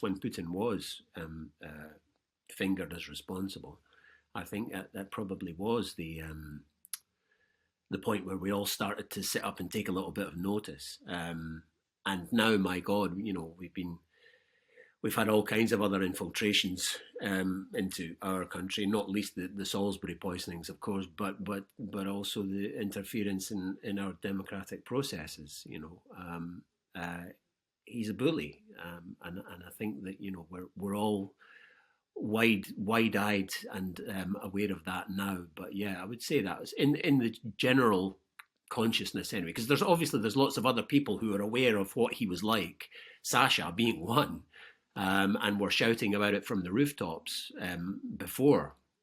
when Putin was fingered as responsible, I think that probably was the point where we all started to sit up and take a little bit of notice. And now, my God, we've had all kinds of other infiltrations into our country, not least the Salisbury poisonings, of course, but also the interference in our democratic processes. He's a bully, and I think that we're all wide-eyed and aware of that now. But yeah, I would say that was in the general consciousness anyway, because there's lots of other people who are aware of what he was like, Sasha being one, and were shouting about it from the rooftops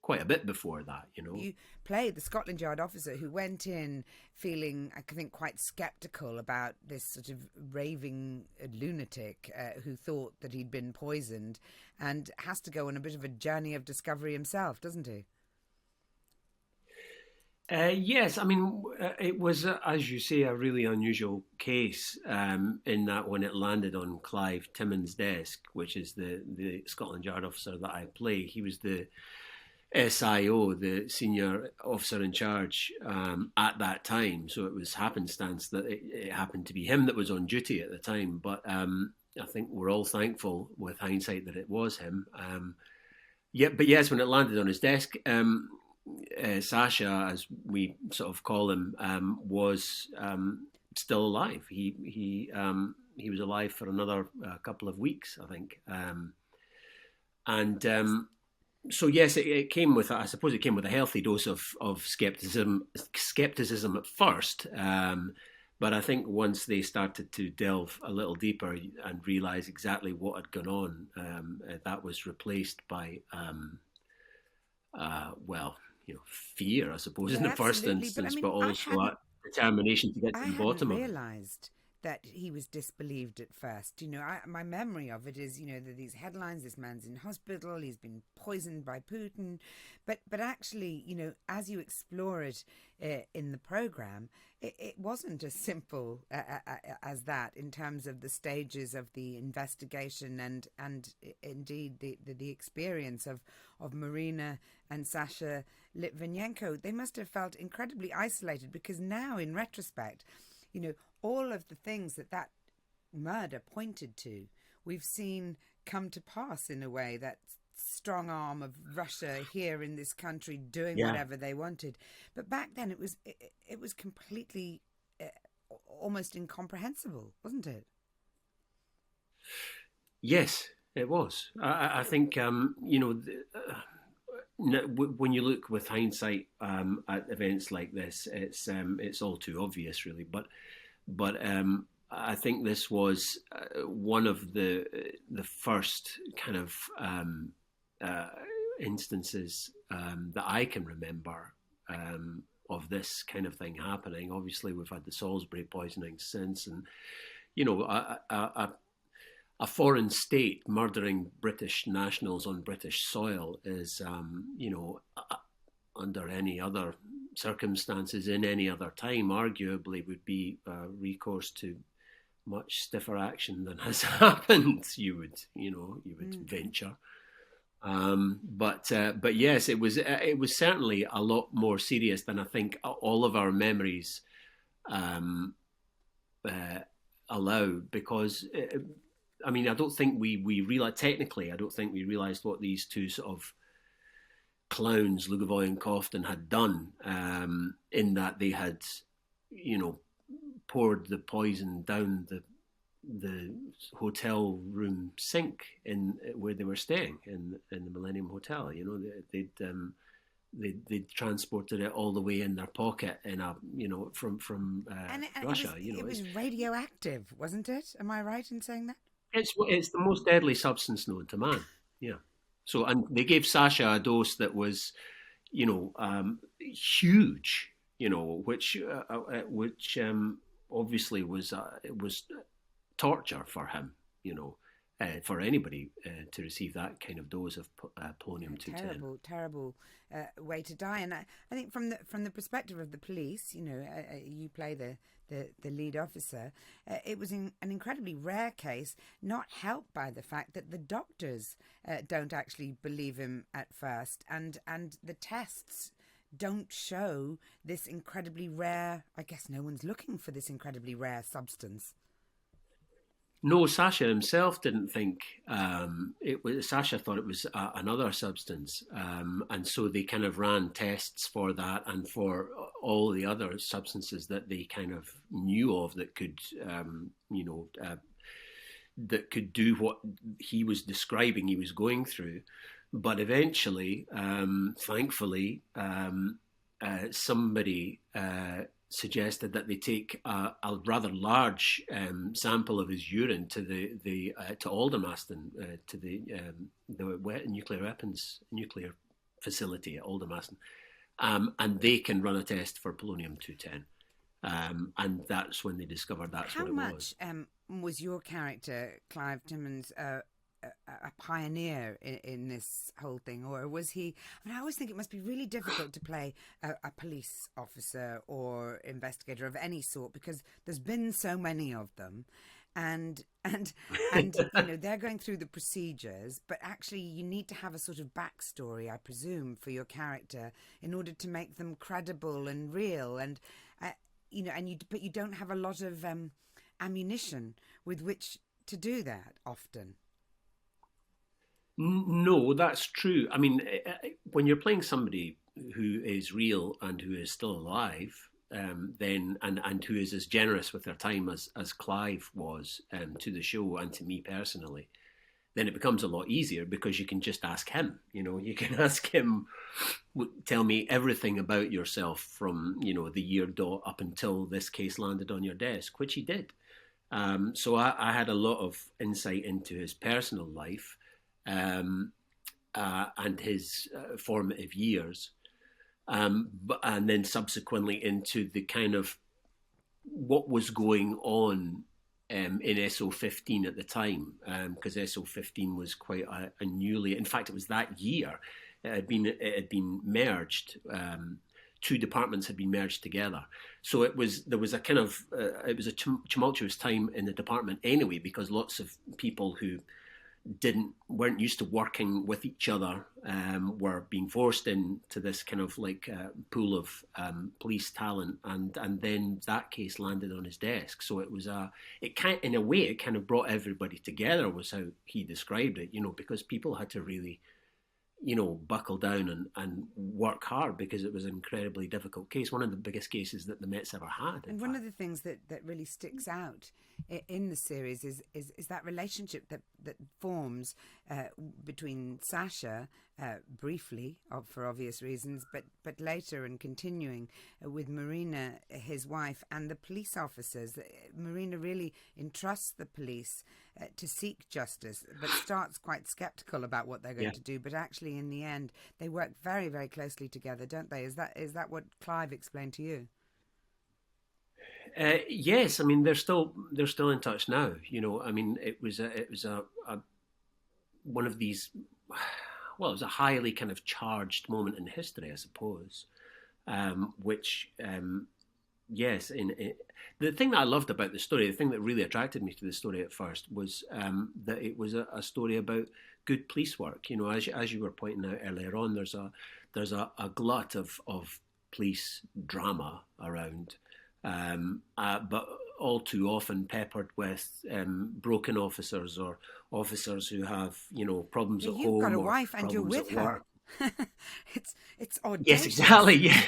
quite a bit before that. You played the Scotland Yard officer who went in feeling, I think, quite sceptical about this sort of raving lunatic who thought that he'd been poisoned, and has to go on a bit of a journey of discovery himself, doesn't he? Yes, I mean, it was, as you say, a really unusual case in that when it landed on Clive Timmins' desk, which is the Scotland Yard officer that I play, he was the SIO, the senior officer in charge at that time. So it was happenstance that it happened to be him that was on duty at the time. But I think we're all thankful with hindsight that it was him. But yes, when it landed on his desk, Sasha, as we sort of call him, was still alive. He was alive for another couple of weeks, I think. So yes, it came with, I suppose, it came with a healthy dose of skepticism at first. But I think once they started to delve a little deeper and realise exactly what had gone on, that was replaced by, fear, I suppose, in the first instance, but also a determination to get to the bottom of it. I hadn't realised that he was disbelieved at first. My memory of it is, these headlines, this man's in hospital, he's been poisoned by Putin. But actually, as you explore it in the programme, it wasn't as simple as that in terms of the stages of the investigation and indeed the experience of Marina and Sasha Litvinenko. They must have felt incredibly isolated, because now, in retrospect, all of the things that murder pointed to, we've seen come to pass in a way, that strong arm of Russia here in this country doing whatever they wanted. But back then it was completely almost incomprehensible, wasn't it? Yes, it was. I think, when you look with hindsight at events like this, it's all too obvious, really. But I think this was one of the first kind of instances that I can remember of this kind of thing happening. Obviously, we've had the Salisbury poisoning since, and a foreign state murdering British nationals on British soil is, under any other circumstances in any other time, arguably would be recourse to much stiffer action than has happened. You would venture. But yes, it was certainly a lot more serious than I think all of our memories allow, because I don't think we realized, technically, I don't think we realized what these two sort of clowns, Lugovoy and Cofton, had done, in that they had, poured the poison down the hotel room sink in where they were staying in the Millennium Hotel. They'd transported it all the way in their pocket from Russia. It was radioactive, wasn't it? Am I right in saying that? It's the most deadly substance known to man. Yeah. So, and they gave Sasha a dose that was, huge. Which obviously was torture for him. for anybody to receive that kind of dose of polonium-210. Terrible way to die. And I think from the perspective of the police, you play the lead officer, it was an incredibly rare case, not helped by the fact that the doctors don't actually believe him at first, and the tests don't show this incredibly rare, I guess no one's looking for this incredibly rare substance. No, Sasha himself didn't think it was. Sasha thought it was another substance, and so they kind of ran tests for that and for all the other substances that they kind of knew of that could, that could do what he was describing he was going through. But eventually, thankfully, somebody suggested that they take a rather large sample of his urine to to Aldermaston, to the nuclear facility at Aldermaston, and they can run a test for polonium-210, and that's when they discovered that's what it was. How much was your character, Clive Timmins, a pioneer in this whole thing, or was he? I mean, I always think it must be really difficult to play a police officer or investigator of any sort, because there's been so many of them, and they're going through the procedures, but actually you need to have a sort of backstory, I presume, for your character in order to make them credible and real, and but you don't have a lot of ammunition with which to do that often. No, that's true. I mean, when you're playing somebody who is real and who is still alive, then and who is as generous with their time as Clive was to the show and to me personally, then it becomes a lot easier because you can just ask him. You can ask him, tell me everything about yourself from the year dot up until this case landed on your desk, which he did. So I had a lot of insight into his personal life. And his formative years, and then subsequently into the kind of what was going on in SO15 at the time, because SO15 was quite a newly, in fact, it was that year it had been merged. Two departments had been merged together, so there was a kind of it was a tumultuous time in the department anyway, because lots of people who weren't used to working with each other, were being forced into this kind of pool of police talent, and then that case landed on his desk. So in a way it kind of brought everybody together, was how he described it, because people had to really buckle down and work hard, because it was an incredibly difficult case, one of the biggest cases that the Met's ever had. And one of the things that really sticks out in the series is that relationship that forms between Sasha, briefly for obvious reasons, but later and continuing with Marina, his wife, and the police officers. Marina really entrusts the police to seek justice, but starts quite sceptical about what they're going to do. But actually, in the end, they work very, very closely together, don't they? Is that what Clive explained to you? Yes, I mean they're still in touch now. I mean it was a one of these. Well, it was a highly kind of charged moment in history, I suppose. Which, yes, the thing that I loved about the story, the thing that really attracted me to the story at first, was that it was a story about good police work. As you were pointing out earlier on, there's a glut of police drama around. But all too often peppered with broken officers, or officers who have problems at home. You've got a wife and you're with her. It's audacious. Yes, exactly. Yeah,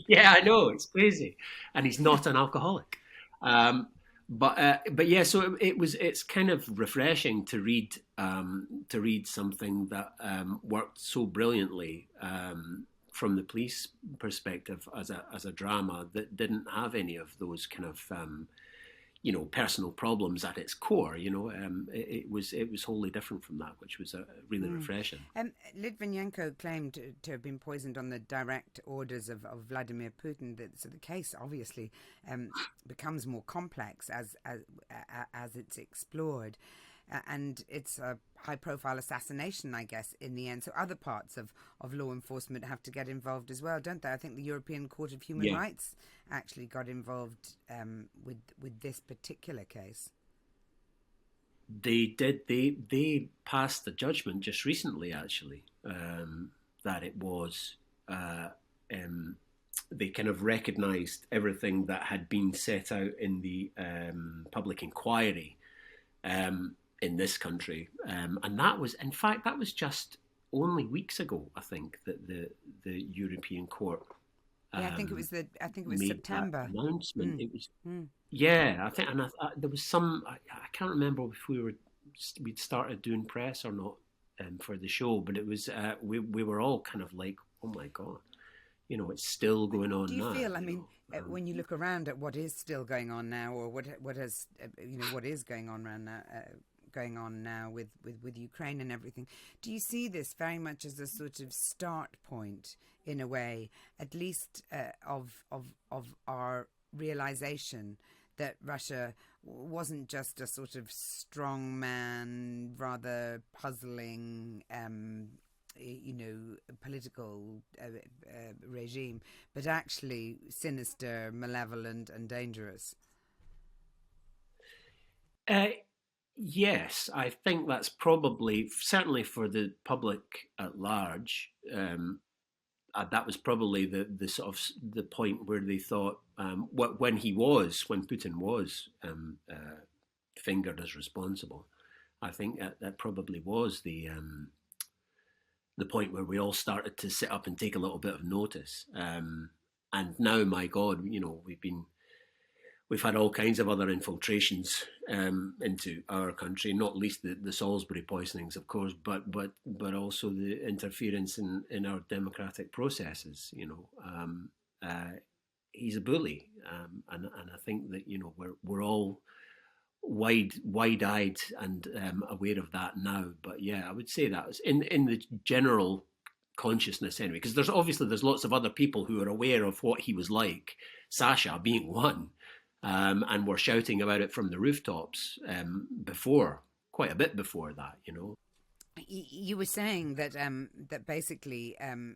yeah, I know, it's crazy, and he's not an alcoholic. But yeah, so it's kind of refreshing to read something that worked so brilliantly. From the police perspective, as a drama that didn't have any of those kind of personal problems at its core. It was wholly different from that, which was really refreshing. Litvinenko claimed to have been poisoned on the direct orders of Vladimir Putin. So the case obviously becomes more complex as it's explored. and it's a high-profile assassination, I guess, in the end. So other parts of law enforcement have to get involved as well, don't they? I think the European Court of Human Rights actually got involved with this particular case. They did. They passed the judgment just recently, actually, that it was. They kind of recognised everything that had been set out in the public inquiry in this country, and that was, in fact, that was just only weeks ago. I think that the European Court. I think it was September announcement. It was. Yeah, I think, and there was some. I can't remember if we'd started doing press or not for the show, but it was. We were all kind of like, oh my god, it's still going on. Do you now, feel? I mean, when you look around at what is still going on now, or what has what is going on around now. Going on now with Ukraine and everything, do you see this very much as a sort of start point, in a way, at least of our realization that Russia wasn't just a sort of strongman, rather puzzling, political regime, but actually sinister, malevolent, and dangerous? Yes, I think that's probably, certainly for the public at large, that was probably the sort of the point where they thought when Putin was fingered as responsible. I think that probably was the point where we all started to sit up and take a little bit of notice. And now, my God, we've had all kinds of other infiltrations into our country, not least the Salisbury poisonings, of course, but also the interference in our democratic processes. He's a bully, and I think that we're all wide-eyed and aware of that now. But yeah, I would say that was in the general consciousness anyway, because there's lots of other people who are aware of what he was like, Sasha being one. And were shouting about it from the rooftops quite a bit before that, You were saying that that basically, for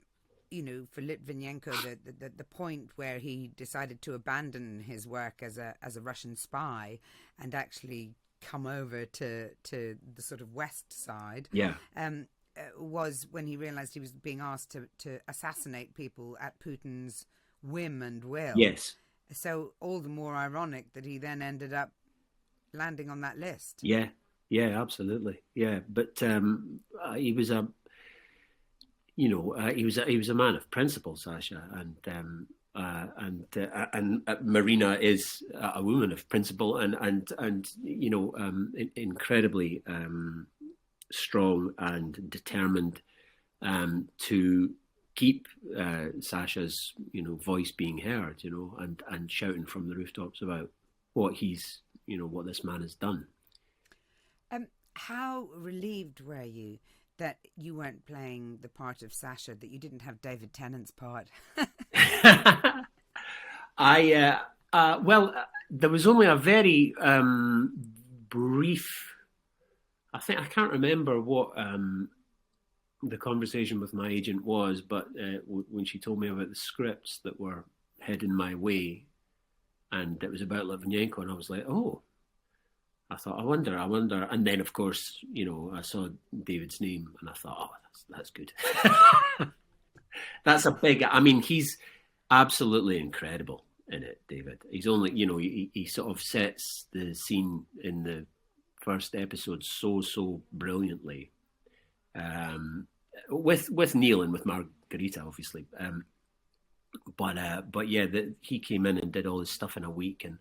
Litvinenko, the point where he decided to abandon his work as a Russian spy and actually come over to the sort of west side, was when he realized he was being asked to assassinate people at Putin's whim and will. Yes. So all the more ironic that he then ended up landing on that list. Yeah, absolutely. Yeah, but he was a man of principle, Sasha, and Marina is a woman of principle, and incredibly strong and determined to keep Sasha's voice being heard, and shouting from the rooftops about what this man has done. How relieved were you that you weren't playing the part of Sasha, that you didn't have David Tennant's part? There was only a very brief. I can't remember what the conversation with my agent was, but when she told me about the scripts that were heading my way, and it was about Litvinenko, and I was like, oh, I thought, I wonder, and then of course, I saw David's name, and I thought, oh, that's good. That's a big. I mean, he's absolutely incredible in it, David. He's only, he sort of sets the scene in the first episode so brilliantly. With Neil and with Margarita, obviously, but yeah, he came in and did all this stuff in a week, and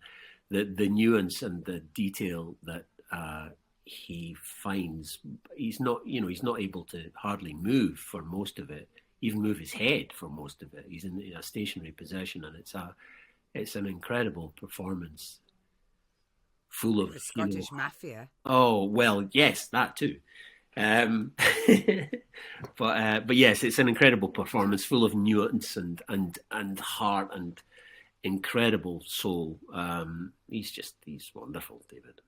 the nuance and the detail that he finds, he's not able to hardly move for most of it, even move his head for most of it. He's in a stationary position, and it's an incredible performance, full of the Scottish mafia. Oh well, yes, that too. But yes, it's an incredible performance, full of nuance and heart and incredible soul. He's wonderful, David.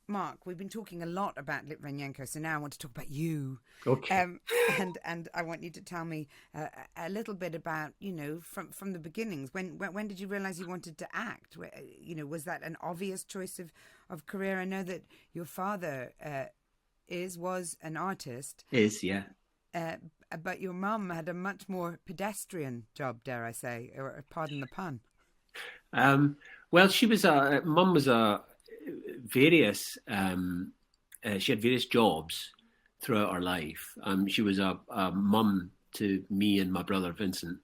Mark, we've been talking a lot about Litvinenko, so now I want to talk about you. Okay. And I want you to tell me a little bit about, from the beginnings. When did you realize you wanted to act? Was that an obvious choice of career? I know that your father was an artist. Yeah. But your mum had a much more pedestrian job, dare I say, or pardon the pun. Well, mum was she had various jobs throughout her life. She was a mum to me and my brother Vincent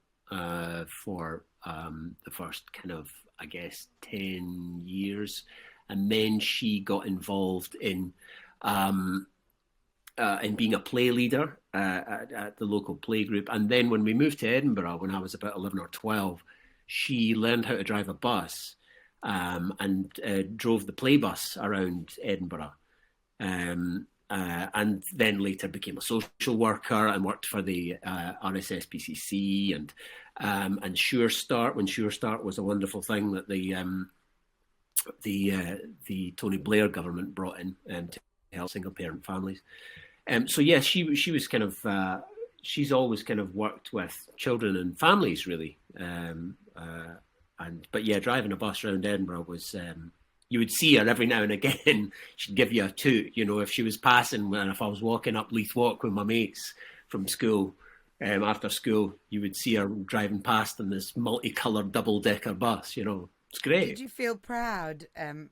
for the first kind of, I guess, 10 years. And then she got involved in being a play leader at the local play group. And then when we moved to Edinburgh, when I was about 11 or 12, she learned how to drive a bus and drove the play bus around Edinburgh. And then later became a social worker and worked for the RSSPCC and Sure Start, when Sure Start was a wonderful thing that the Tony Blair government brought in to help single parent families. So yes, she was kind of she's always kind of worked with children and families really. But yeah, driving a bus around Edinburgh was you would see her every now and again. She'd give you a toot, if she was passing, and if I was walking up Leith Walk with my mates from school. After school, you would see her driving past in this multicoloured double-decker bus. It's great. Did you feel proud?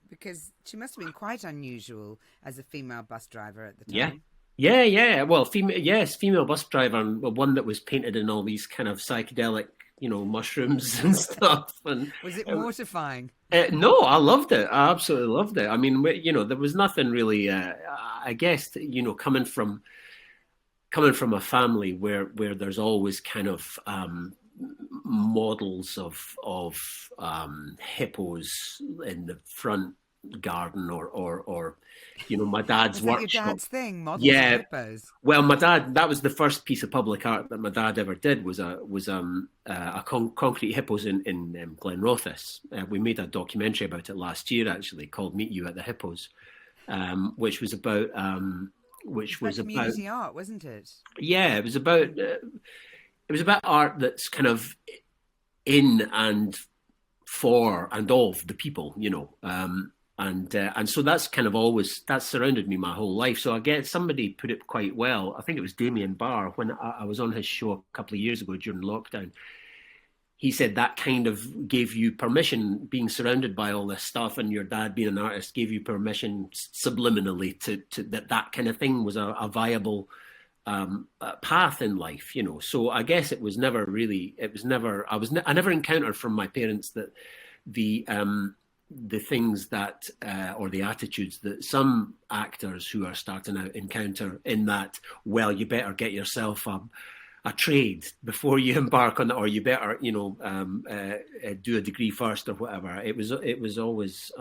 Because she must have been quite unusual as a female bus driver at the time. Yeah. Well, female bus driver, and one that was painted in all these kind of psychedelic, mushrooms and stuff. And was it mortifying? No, I loved it. I absolutely loved it. I mean, there was nothing really. I guess coming from a family where there's always kind of models of hippos in the front garden or my dad's workshop. Your dad's thing, models of hippos. Well, my dad, that was the first piece of public art that my dad ever did, was concrete hippos in Glenrothes. We made a documentary about it last year, actually, called Meet You at the Hippos, which was about community art, wasn't it? Yeah, it was about art that's kind of in and for and of the people, and so that's kind of that's surrounded me my whole life. So I guess somebody put it quite well. I think it was Damien Barr, when I was on his show a couple of years ago during lockdown. He said that kind of gave you permission, being surrounded by all this stuff, and your dad being an artist gave you permission subliminally to that kind of thing was a viable path in life, So I guess it was never really. I never encountered from my parents that the things that or the attitudes that some actors who are starting out encounter, in that, well, you better get yourself a trade before you embark on it, or you better do a degree first or whatever. It was always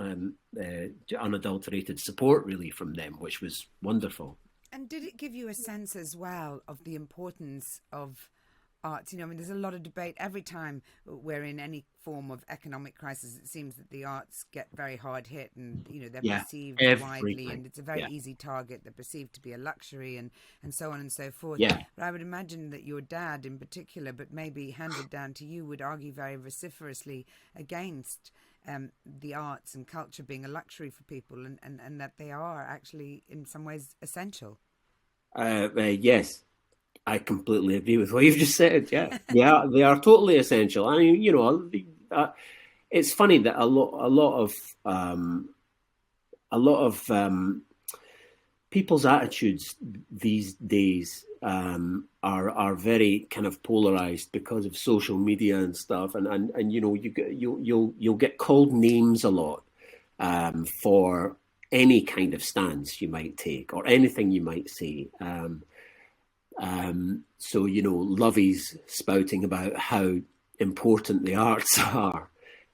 unadulterated support really from them, which was wonderful. And did it give you a sense as well of the importance of arts? There's a lot of debate every time we're in any form of economic crisis. It seems that the arts get very hard hit, and they're perceived widely, and it's a very easy target. They're perceived to be a luxury, and so on and so forth. Yeah. But I would imagine that your dad in particular, but maybe handed down to you, would argue very vociferously against the arts and culture being a luxury for people, and that they are actually in some ways essential. Yes, I completely agree with what you've just said. Yeah, they are totally essential. I mean, it's funny that a lot of people's attitudes these days are very kind of polarized because of social media and stuff, and you'll get called names a lot for any kind of stance you might take or anything you might say. So Lovey's spouting about how important the arts are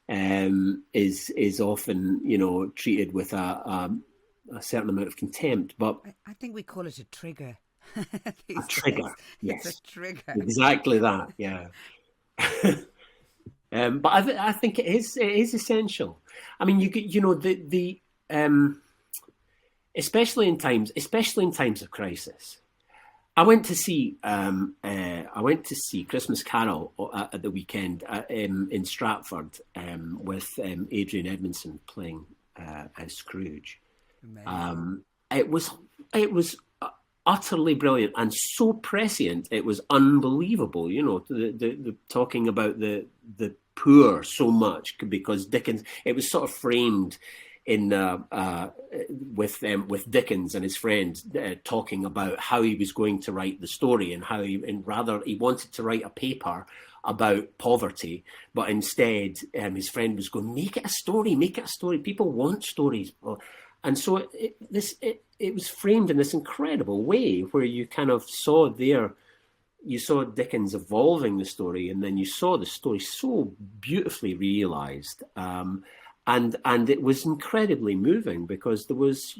is often treated with a certain amount of contempt. But I think we call it a trigger. A trigger, yes, it's a trigger. Exactly that. Yeah. But I think it is essential. I mean, especially in times of crisis. I went to see Christmas Carol at the weekend in Stratford with Adrian Edmondson playing as Scrooge. Amazing. Um, it was utterly brilliant and so prescient. It was unbelievable. The talking about the poor so much because Dickens. It was sort of framed in with Dickens and his friend talking about how he was going to write the story and how he wanted to write a paper about poverty, but instead his friend was going, make it a story, make it a story. People want stories. And so it was framed in this incredible way where you kind of you saw Dickens evolving the story, and then you saw the story so beautifully realised. And it was incredibly moving because there was,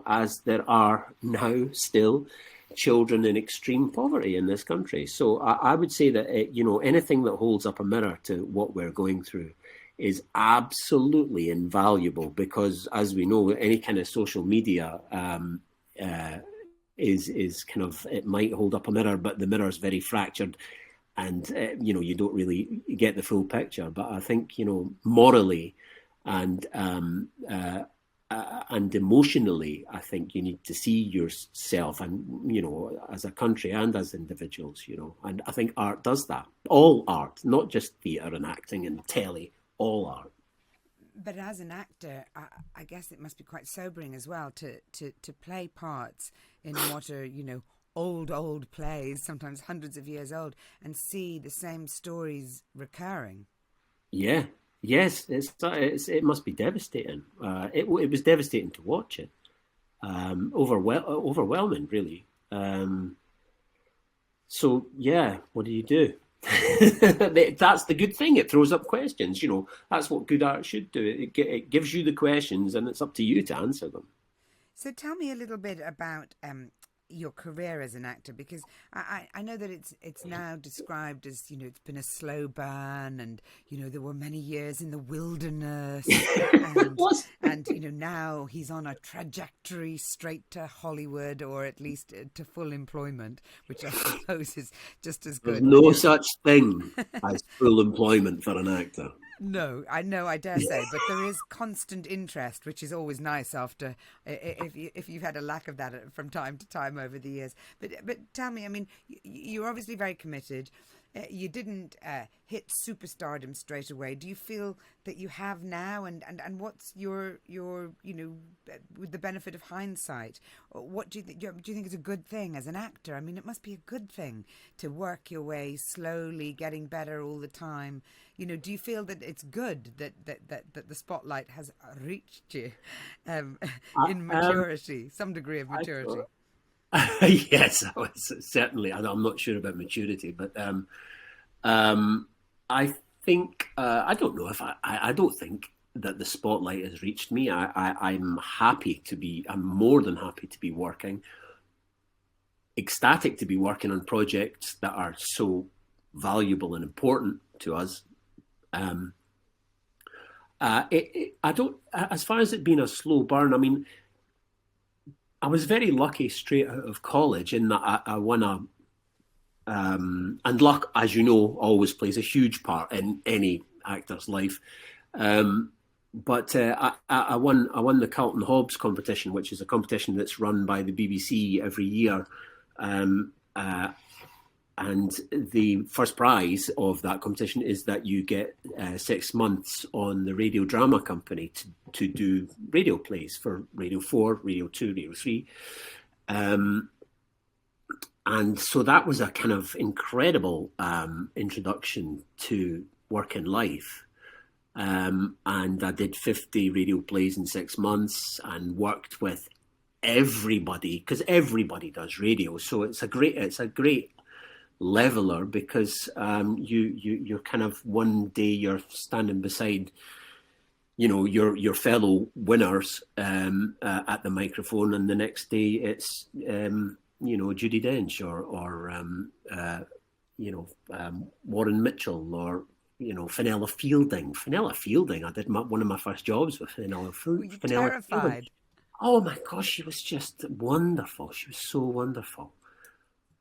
as there are now still, children in extreme poverty in this country. So I would say that, anything that holds up a mirror to what we're going through is absolutely invaluable because, as we know, any kind of social media is kind of, it might hold up a mirror, but the mirror is very fractured. And, you don't really get the full picture. But I think, morally, and emotionally, I think you need to see yourself, and as a country and as individuals, and I think art does that. All art, not just theatre and acting and telly, all art. But as an actor, I guess it must be quite sobering as well to play parts in what are, old plays, sometimes hundreds of years old, and see the same stories recurring. Yeah. Yes, it must be devastating. It was devastating to watch it. Overwhelming, really. So yeah, what do you do? That's the good thing. It throws up questions. That's what good art should do. It gives you the questions, and it's up to you to answer them. So tell me a little bit about your career as an actor, because I know that it's now described as, it's been a slow burn, and there were many years in the wilderness, and now he's on a trajectory straight to Hollywood, or at least to full employment, which I suppose is just as There's good. no such thing as full employment for an actor. No, I know, I dare say, but there is constant interest, which is always nice after if you've had a lack of that from time to time over the years. But tell me, I mean, you're obviously very committed. You didn't hit superstardom straight away. Do you feel that you have now? And what's your with the benefit of hindsight, what do you think? Do you think it's a good thing as an actor? I mean, it must be a good thing to work your way slowly, getting better all the time. Do you feel that it's good that the spotlight has reached you in maturity, some degree of maturity? Yes, certainly. I'm not sure about maturity, but I think I don't know if I don't think that the spotlight has reached me. I'm happy to be. I'm more than happy to be working. Ecstatic to be working on projects that are so valuable and important to us. I don't. As far as it being a slow burn, I mean, I was very lucky straight out of college in that I won a. And luck, as you know, always plays a huge part in any actor's life. But I won the Carlton Hobbs competition, which is a competition that's run by the BBC every year. And the first prize of that competition is that you get 6 months on the radio drama company to do radio plays for Radio 4, Radio 2, Radio 3. And so that was a kind of incredible introduction to working life. And I did 50 radio plays in 6 months and worked with everybody, because everybody does radio. So it's a great leveler, because you're kind of, one day you're standing beside your fellow winners at the microphone, and the next day it's Judi Dench or Warren Mitchell, or Fenella Fielding. I did one of my first jobs with Fenella Were you terrified? Fielding. Oh my gosh, she was just wonderful. She was so wonderful.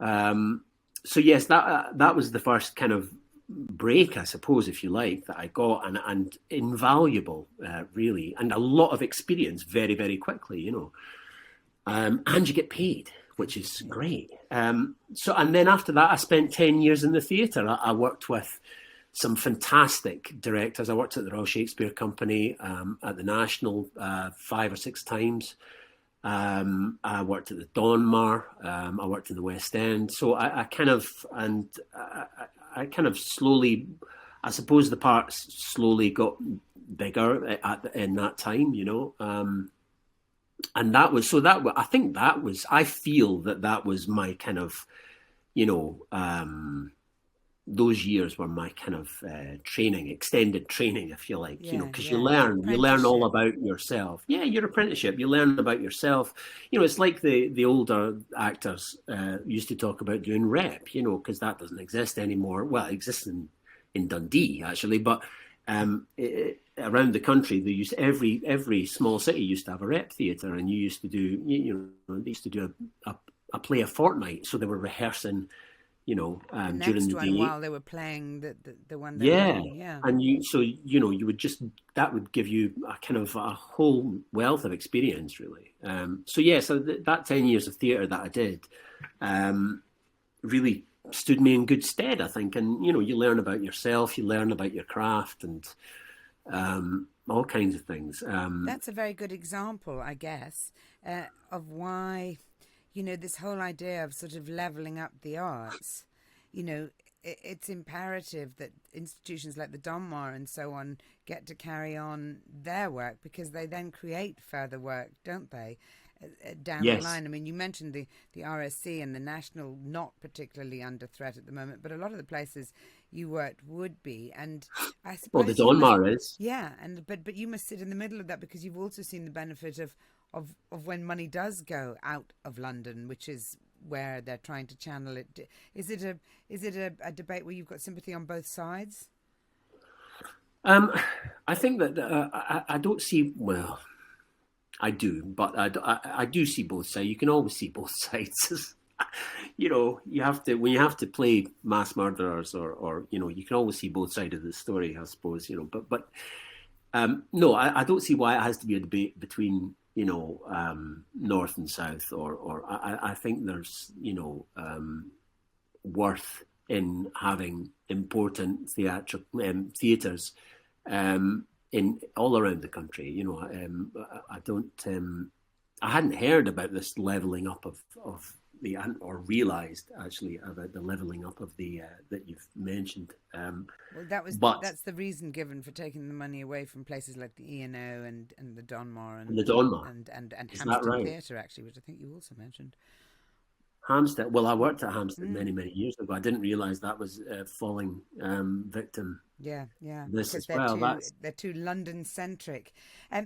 So yes, that was the first kind of break, I suppose, if you like, that I got, and invaluable, really, and a lot of experience very, very quickly, and you get paid, which is great. So, and then after that, I spent 10 years in the theatre. I worked with some fantastic directors. I worked at the Royal Shakespeare Company, at the National, 5 or 6 times. I worked at the Donmar. I worked in the West End. So I kind of slowly, I suppose the parts slowly got bigger in that time, and that was, I think that was, I feel that was my kind of, those years were my kind of training, extended training, if you like, because you learn all about yourself. Yeah, your apprenticeship, you learn about yourself. It's like the older actors used to talk about doing rep, because that doesn't exist anymore. Well, it exists in Dundee, actually, but around the country, they used, every small city used to have a rep theatre, and you used to do, they used to do a play a fortnight, so they were rehearsing, during the day, while they were playing the one. And you would just, that would give you a kind of a whole wealth of experience, really. So that 10 years of theatre that I did, really stood me in good stead, I think. And you learn about yourself, you learn about your craft, and all kinds of things. That's a very good example, I guess, of why, this whole idea of sort of levelling up the arts, it's imperative that institutions like the Donmar and so on get to carry on their work, because they then create further work, don't they, down the line. I mean, you mentioned the RSC and the National, not particularly under threat at the moment, but a lot of the places you worked would be. And I suppose... Well, the Donmar is. Yeah, but you must sit in the middle of that, because you've also seen the benefit of when money does go out of London, which is where they're trying to channel it. Is it a debate where you've got sympathy on both sides? I think that I don't see, well, I do, but I do see both sides. You can always see both sides. You have to, when you have to play mass murderers, or you can always see both sides of the story, I suppose. But no, I don't see why it has to be a debate between north and south, or I think there's worth in having important theatres in all around the country. I don't. I hadn't heard about this levelling up of the, or realised actually about the levelling up of the that you've mentioned. Well, that's the reason given for taking the money away from places like the E&O and the Donmar and Hampstead Theatre, actually, which I think you also mentioned. Hampstead. Well, I worked at Hampstead many years ago. I didn't realise that was falling victim. Yeah. This as well. They're too London centric.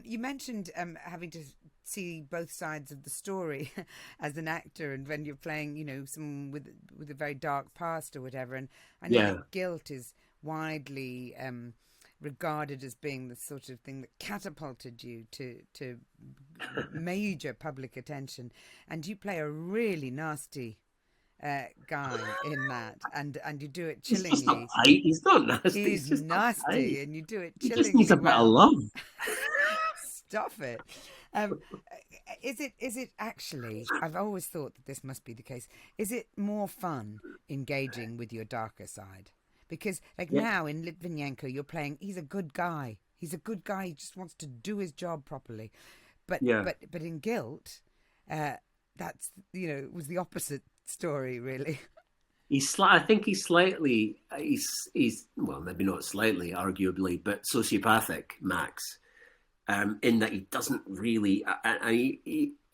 You mentioned having to see both sides of the story as an actor, and when you're playing, someone with a very dark past or whatever. And I know that guilt is widely regarded as being the sort of thing that catapulted you to major public attention, and you play a really nasty guy in that, and you do it chillingly. He's not nasty. He's nasty, and you do it chillingly. He just needs a bit of love. Stop it. Is it actually, I've always thought that this must be the case, is it more fun engaging with your darker side? Because now in Litvinenko, you're playing, he's a good guy. He just wants to do his job properly. But in Guilt, that's, was the opposite story, really. I think he's slightly, he's well, maybe not slightly, arguably, but sociopathic, Max. In that he doesn't really,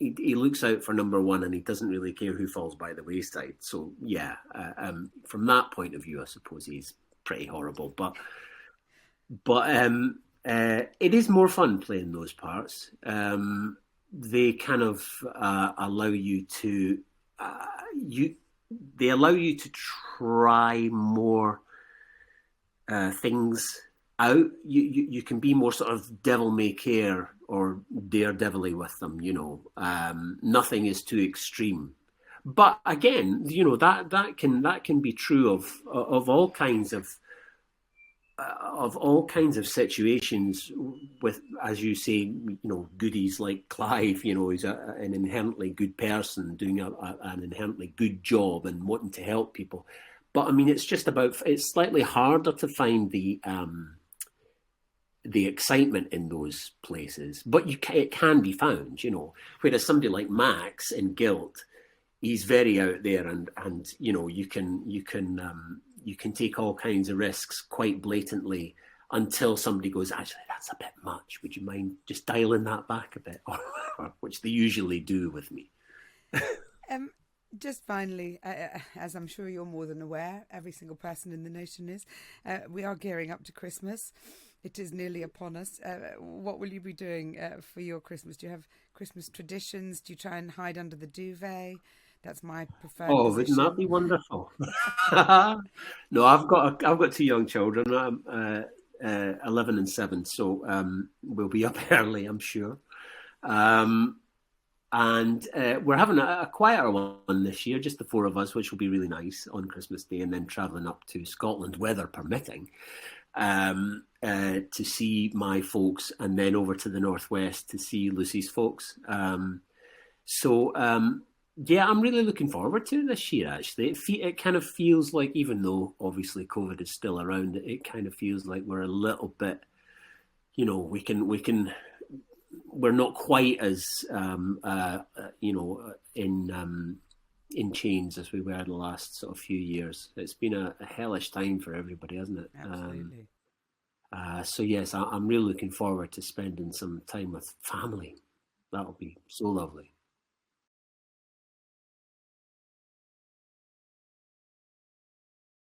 he looks out for number one, and he doesn't really care who falls by the wayside. So from that point of view, I suppose he's pretty horrible. But it is more fun playing those parts. They kind of allow you to they allow you to try more things out, you can be more sort of devil may care or daredevilly with them. Nothing is too extreme. But again, that can be true of all kinds of situations with, as you say, goodies like Clive. He's an inherently good person doing an inherently good job and wanting to help people. But I mean, it's slightly harder to find the excitement in those places, but it can be found. Whereas somebody like Max in Guilt, he's very out there, and you can take all kinds of risks quite blatantly until somebody goes, actually, that's a bit much. Would you mind just dialing that back a bit? Which they usually do with me. Um, just finally, as I'm sure you're more than aware, every single person in the nation is, we are gearing up to Christmas. It is nearly upon us. What will you be doing for your Christmas? Do you have Christmas traditions? Do you try and hide under the duvet? That's my preferred Oh, wouldn't that position. be wonderful? No, I've got two young children, 11 and 7, so we'll be up early, I'm sure. Um, and we're having a quieter one this year, just the four of us, which will be really nice on Christmas Day, and then travelling up to Scotland, weather permitting, to see my folks, and then over to the northwest to see Lucy's folks. So yeah, I'm really looking forward to this year. Actually, it kind of feels like, even though obviously COVID is still around, it kind of feels like we're a little bit, we're not quite as in chains as we were the last sort of few years. It's been a hellish time for everybody, hasn't it? Absolutely. So yes, I'm really looking forward to spending some time with family. That'll be so lovely.